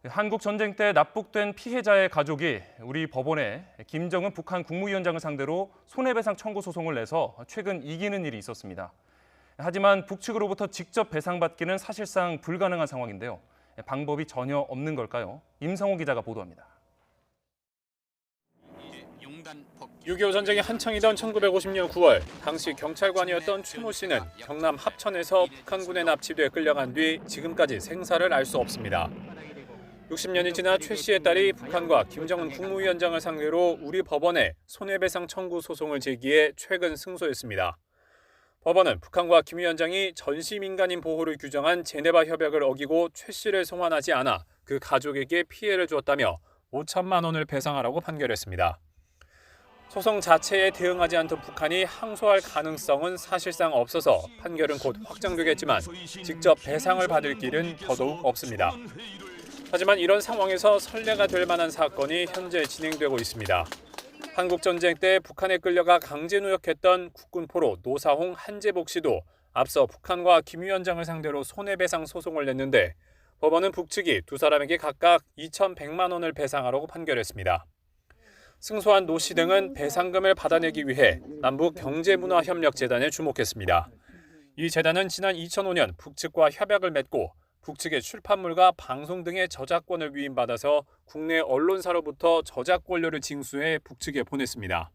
한국 전쟁 때 납북된 피해자의 가족이 우리 법원에 김정은 북한 국무위원장을 상대로 손해배상 청구 소송을 내서 최근 이기는 일이 있었습니다. 하지만 북측으로부터 직접 배상받기는 사실상 불가능한 상황인데요. 방법이 전혀 없는 걸까요? 임성호 기자가 보도합니다. 6.25 전쟁이 한창이던 1950년 9월, 당시 경찰관이었던 최모 씨는 경남 합천에서 북한군에 납치돼 끌려간 뒤 지금까지 생사를 알 수 없습니다. 60년이 지나 최 씨의 딸이 북한과 김정은 국무위원장을 상대로 우리 법원에 손해배상 청구 소송을 제기해 최근 승소했습니다. 법원은 북한과 김 위원장이 전시민간인 보호를 규정한 제네바 협약을 어기고 최 씨를 송환하지 않아 그 가족에게 피해를 주었다며 5천만 원을 배상하라고 판결했습니다. 소송 자체에 대응하지 않던 북한이 항소할 가능성은 사실상 없어서 판결은 곧 확정되겠지만 직접 배상을 받을 길은 더더욱 없습니다. 하지만 이런 상황에서 선례가 될 만한 사건이 현재 진행되고 있습니다. 한국전쟁 때 북한에 끌려가 강제노역했던 국군포로 노사홍 한재복 씨도 앞서 북한과 김 위원장을 상대로 손해배상 소송을 냈는데 법원은 북측이 두 사람에게 각각 2,100만 원을 배상하라고 판결했습니다. 승소한 노 씨 등은 배상금을 받아내기 위해 남북경제문화협력재단에 주목했습니다. 이 재단은 지난 2005년 북측과 협약을 맺고 북측의 출판물과 방송 등의 저작권을 위임받아서 국내 언론사로부터 저작권료를 징수해 북측에 보냈습니다.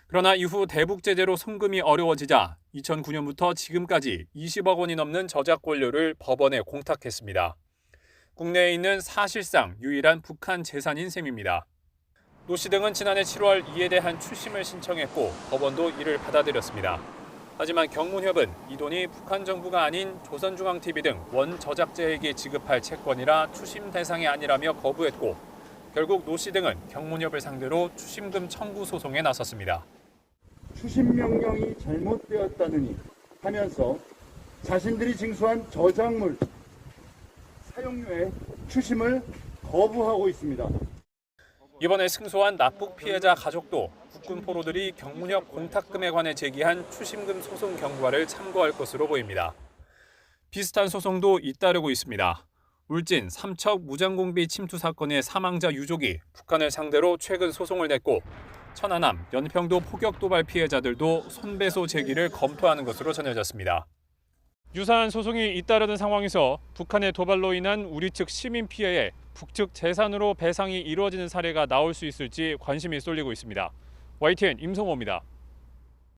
그러나 이후 대북 제재로 송금이 어려워지자 2009년부터 지금까지 20억 원이 넘는 저작권료를 법원에 공탁했습니다. 국내에 있는 사실상 유일한 북한 재산인 셈입니다. 노 씨 등은 지난해 7월 이에 대한 추심을 신청했고 법원도 이를 받아들였습니다. 하지만 경문협은 이 돈이 북한 정부가 아닌 조선중앙TV 등 원저작자에게 지급할 채권이라 추심 대상이 아니라며 거부했고 결국 노 씨 등은 경문협을 상대로 추심금 청구 소송에 나섰습니다. 추심 명령이 잘못되었다느니 하면서 자신들이 징수한 저작물 사용료의 추심을 거부하고 있습니다. 이번에 승소한 납북 피해자 가족도 국군 포로들이 경문협 공탁금에 관해 제기한 추심금 소송 경과를 참고할 것으로 보입니다. 비슷한 소송도 잇따르고 있습니다. 울진 삼척 무장공비 침투 사건의 사망자 유족이 북한을 상대로 최근 소송을 냈고 천안함, 연평도 포격 도발 피해자들도 손배소 제기를 검토하는 것으로 전해졌습니다. 유사한 소송이 잇따르는 상황에서 북한의 도발로 인한 우리 측 시민 피해에 북측 재산으로 배상이 이루어지는 사례가 나올 수 있을지 관심이 쏠리고 있습니다. YTN 임성호입니다.